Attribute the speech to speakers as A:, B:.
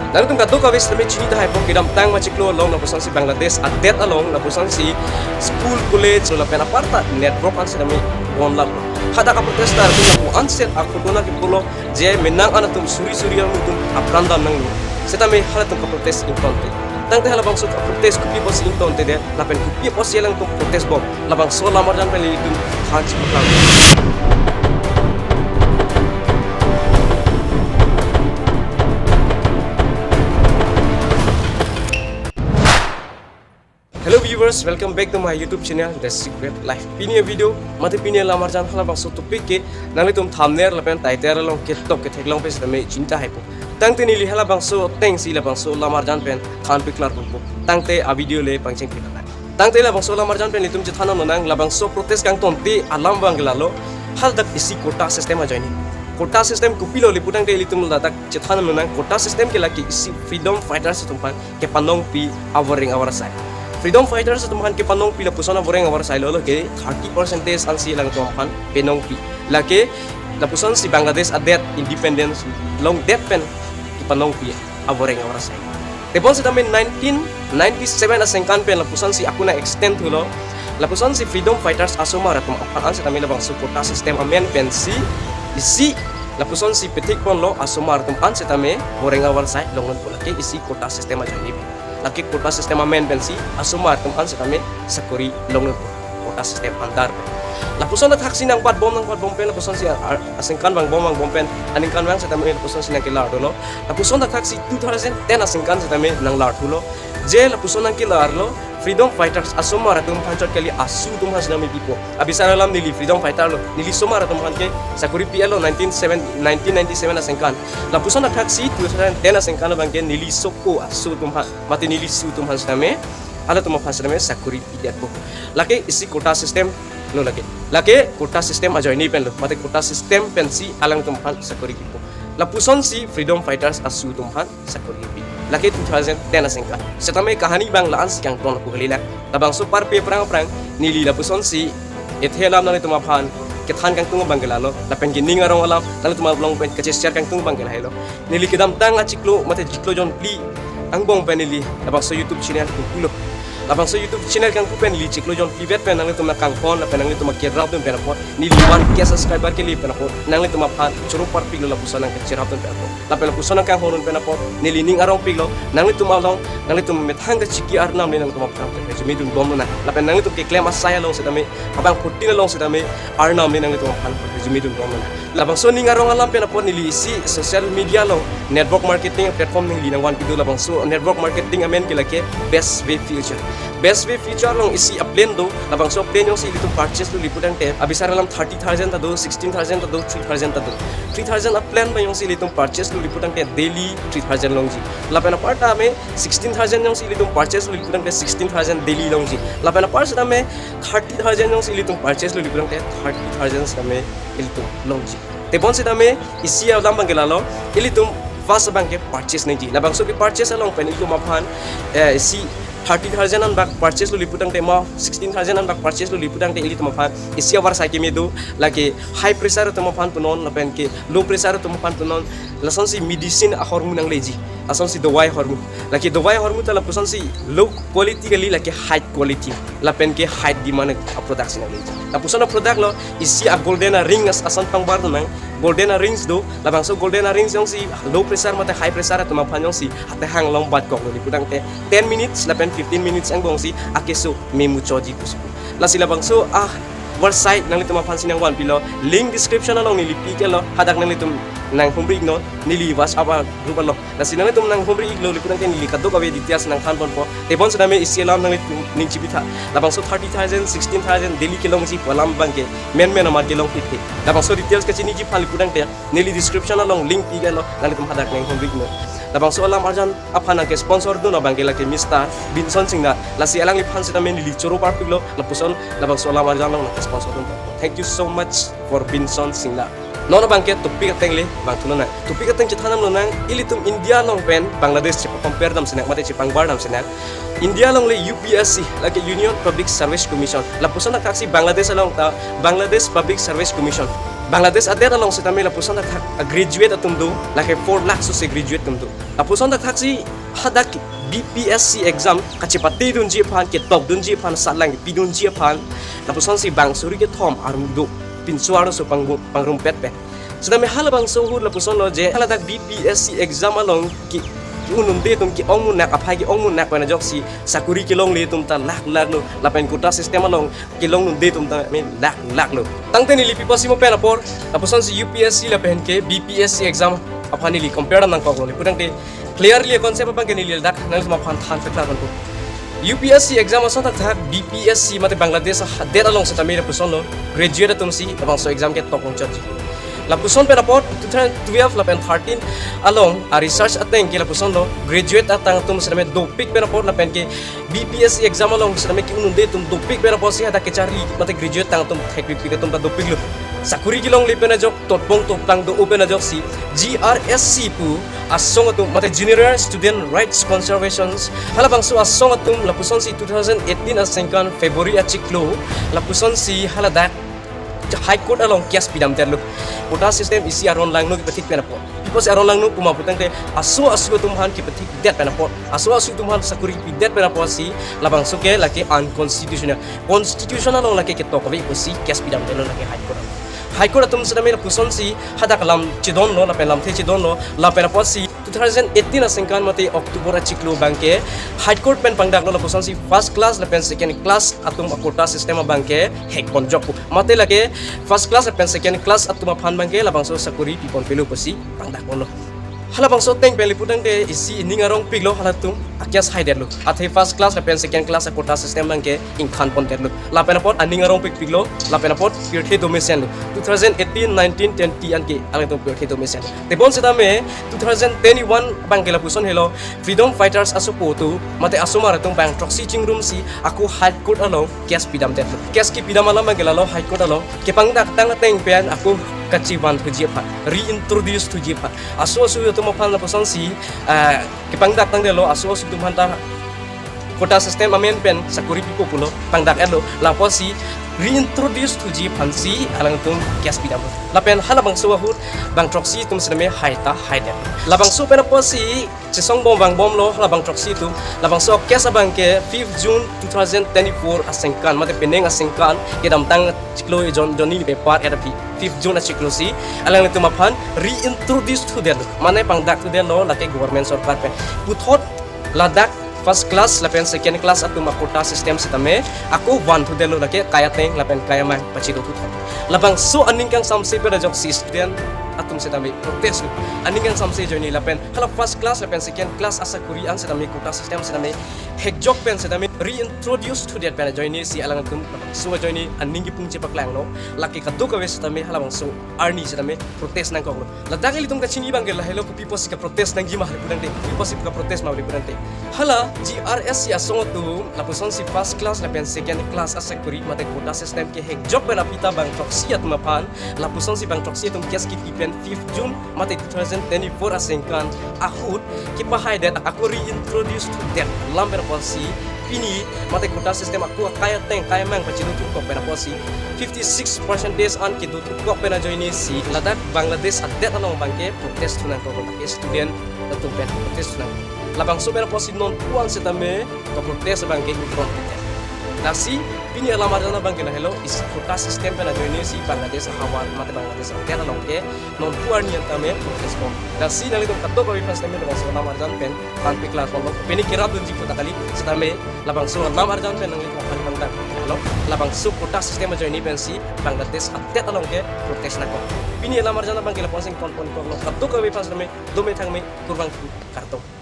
A: Lalu tum kadok kawis tami chini tahai pok kidam tang maciklo long na pusang si Bangladesh adet along na pusang si school college la pena parta network an sedami bon lag hada ka protestar tum ko anset aku dona ki polo je menang ana tum suri ang tum apranda nang setami hala tum ka protest intonte tang te hala bang sut protest ku pi pos intonte de la pen ku pi pos yelang tum protest bom la bang so lamar jan peli tum haji plan. Hello viewers, welcome back to my YouTube channel The Secret Life. Pini video, mati pini lamar jan hala bang so topik ke nangli tum thumbnail la pen title long ke tok ke theklong pe sedame cinta hai po. Tangte ni li hala bang so teng si la bang so lamar jan pen khan piklar po. Tangte a video le pangcheng pikala. Tangte la bang so lamar jan pen litum je thana nang la bang so protest kang tonti alam bang lalo hal dak isi kota system a joini. Kota system kupilo liputang te litum datak je thana nang kota system ke laki isi freedom fighters tumpan ke panong pi awering our side. Freedom fighters tumhan ke panong pi la pusona boreng awar sai lolo ke 30% ansi lang tumhan penong pi lake la puson si Bangladesh adet independence long death pen ki panong pi aboreng awar sai tepon si tamen 1997 asengkan pen la puson si akuna extend hulo la puson si freedom fighters asoma ratum apan si tamen la bang support system amen pen si isi la puson si petik pon lo asoma ratum an si tamen boreng awar sai longon pola ke isi kota sistem aja ni laki kota sistem amen pensi asumar teman sekami sekuri long kota sistem antar lapuson nak haksi nang pat bom pen lapuson si asingkan bang bom pen aningkan bang setami lapuson si nang kilar dolo lapuson nak haksi 2010 asingkan setami nang lar dolo je lapuson nang kilar lo freedom fighters asumar tum pancot kali asu tum has nami pipo abisara lam nili freedom fighter lo nili somar tum han ke sakuri PLO 1997 asingkan lapuson nak haksi 2010 asingkan bang ke nili soko asu tum ha mati nili su tum has nami ala tum has nami sakuri PLO lake isi kota system lo lake kota system aja ini pen lo mati kota system pensi alang tum han sakuri pipo lapuson si freedom fighters asu tum han sakuri pipo laki 2010 asingkan setame kahani bang laan si kang ton ko halila tabang so par pe prang nili lapuson si ethelam nang tuma phan ke than kang tung bangalalo lapen gi ninga rong alam nang tuma blong pen ke chescher kang tung bangal hailo nili kedam tang achiklo mate jiklo jon pli angbong penili tabang so YouTube channel ku kulo labang so YouTube channel kang pen li chiklo jon pibet pen nang tuma kang phone pen nang tuma ke rap pen phone ni 1 ke subscriber ke li pen phone nang tuma phan churu par piglo lapuson nang ke chirap pen phone lapel lapuson kang horun pen phone ni li ning arong piglo nang tuma long nang tuma methang ke chiki ar nam nang tuma phan pe jumi dum bom na lapel nang tum ke claim asaya long setame abang puting long setame ar nam nang tuma phan pe jumi dum bom na labang so ning arong alam pen phone ni li si social media long network marketing platform ning li nang wan pido labang so network marketing amen ke lake best way future long isi upland do labang so plan yung si litum purchase lo lipudang te abisara lam 30,000 ta do 16,000 ta do 3,000 ta do 3,000 up plan ba yung si litum purchase lo lipudang te daily 3,000 long ji lapena parta me 16,000 yung si litum purchase lo lipudang te 16,000 daily long ji lapena parta me 30,000 yung si litum purchase lo lipudang te 30,000 sa me litum long ji te bon si tame isi alam bangelalo ilitum fast bank ke purchase nahi ji labang so ke purchase along pen ilu maphan si 30,000 an bak purchase lo liputang te ma 16,000 an bak purchase lo liputang te ili tama phan isia war sai ke medu lake high pressure tama phan punon lapen ke low pressure tama phan punon lason si medicine a hormone ang leji ason si dawai hormone lake dawai hormone tala puson si low quality kali lake high quality lapen ke high demand production ang leji la puson product lo isi a golden ring as ason pangbar nang golden rings do labang so golden rings yung si low pressure mata high pressure tama phan yung si ate hang long bat kok lo liputang te 10 minutes lapen 15 minutes ang bong si akeso memu choji kusuko la sila bang so website nang litum pansin yang wan pilo link description along nilipi ke lo hadak nang litum nang humbri no nili was apa grup lo la sila litum nang humbri iglo liputang ken nili kaddo kabe details nang khan pon po te bon sadame isilam nang litum ning chibitha la bang so 30,000 16,000 daily kilong si palam bangke men amar kilong pithi la bang so details ke chini ji phali putang te nili description along link pi ke lo nang litum hadak nang humbri no labang so alam arjan apana ke sponsor do na bangela ke Mr. Binson Singna lasi alang lipan sita men li choro par piglo lapuson labang so alam arjan long na sponsor do thank you so much for Binson Singna nono bangke topi katengle bang tulona topi kateng chathanam lo nang ilitum India long pen Bangladesh chipa compare dam senak mate chipang bar dam senak India long le UPSC lake Union Public Service Commission lapuson na kaksi Bangladesh along ta Bangladesh Public Service Commission Bangladesh adet along si tamil lapusan tak graduate atum do like 4 lakh so se graduate tum do lapusan tak si hadak BPSC exam kachipati dun ji phan ke top dun ji phan salang pidun ji phan lapusan si bang suri ke thom arum do pinsuaro so pangrum pet pe sedami hal bang so hur lapusan lo je haladak BPSC exam along ki unum de tum ki ongmun nak aphai ki ongmun nak pana joksi sakuri ki long le tum ta lak lo lapen kota system along ki long num de tum ta me lak lo tangte ni lipi posimo pena por apusan si UPSC lapen ke BPSC exam aphani li compare nang ko le pudang de clearly concept apa ke ni li dak nang sama phan than fe klar ko UPSC exam asa tak thak BPSC mate Bangladesh hadet along sa tamira puson lo graduate tum si abang so exam ke top church lapuson pe report 2012 lapen 13 along a research ateng ke lapuson lo graduate atang tum sedame dopik pe report lapen ke BPSC exam along sedame ki unun de tum dopik pe report si ada ke cari mate graduate tang tum teknik pe tum ta dopik lo sakuri kilong lipen ajok totbong top tang do open ajok si GRSC pu asong atum mate junior student rights conservations halabang so asong atum lapuson si 2018 asengkan February achiklo lapuson si haladak High Court along kias pidam terluk kota system isi aron lang no ki petik pena pot because aron lang no puma putang te asu tumhan ki petik det pena pot asu tumhan sakuri pi det pena pot si labang suke laki constitutional along laki ke tokobi usi kias pidam terluk laki High Court atum sedame puson si hadak lam chidon no lapen the chidon no lapen pot si 2018 asengkan mate Oktober achiklo bangke High Court pen pangdak no lapusan si first class lapen second class atum kota sistema bangke hek ponjok mate lake first class lapen second class atum phan bangke labang so sakuri pipon pelu posi pangdak no halabang so teng peli pudang de isi ningarong piglo halatum akyas haider lu athe first class lapen second class kota sistem bangke ingkhan pon terlu lapen pot aningarong piglo lapen pot pirthe domesen 2018 19 20 anke alangtum pirthe domesen tebon sedame 2021 bangke lapuson hello freedom fighters asupotu mate asumar tung bang proxy chingrum si aku high court along kes pidam terlu kes ki pidam alam bangke lalo high court along ke pangdak tang teng pen aku kaciban tujipa reintroduce tujipa asu tu mapan lapusan si kepangdak tang delo asu tu manta kota sistem amen pen sakuri pipo pulo pangdak elo lapos si reintroduce tujipan si alang tum kias pidam lapen halabang suahur bang troksi tum sedeme haita haide labang su pen posi sesong bang bom lo labang troksi tu labang so kias abang ke 5 June 2024 asengkan mate peneng asengkan kedam tang ciklo joni pe part RP 5 June achiklo si alang itu mapan reintroduce to them mane pangdak to them lo lake government sarkar pe puthot ladak first class lapen second class atum kota system setame aku one to them lo lake kaya teng lapen kaya man pachido puthot labang so aning kang samse pe jok si student atum setame protest aning kang samse joni lapen kala first class lapen second class asa kurian setame kota system setame hekjok pen setame reintroduce to that pen joini si alang tum so joini aning ki pung cepak lang no laki kadu ka wes setame halabang so arni setame protest nang kong ladak ili tum ka chini bang gel hello people si ka protest nang gimah pudang de people si ka protest ma pudang de hala GRS ya song tu lapuson si first class lapen second class asa kuri mate kota system ke hekjok pen apita bang proxy at mapan lapuson si bang proxy tum kias ki tipen 5 June mate 2024 asengkan ahut ki pahai dat aku reintroduce to that lamber policy pini mate kota sistem aku kaya teng kaya mang pachidu tu pera policy 56% an ki du tu pera joini si ladak Bangladesh adet along bangke protest tunan ko ke student tu pen protest tunan labang super policy non puan setame ko protest bangke front nasi pini alamar dana bangke na hello is kota sistem pera joini si Bangladesh hawan mate Bangladesh adet along ke non puan ni antame protest ko nasi nali to katto ko ifas tame labang so alamar dan pen pan piklar ko pini kirap dun ji kota kali setame labang so alamar dan pen nang ko pan bangdak hello labang so kota sistem joini pen si Bangladesh adet along ke protest na ko pini alamar dana bangke la ponsing pon ko katto ko ifas tame do me thang me kurbang karto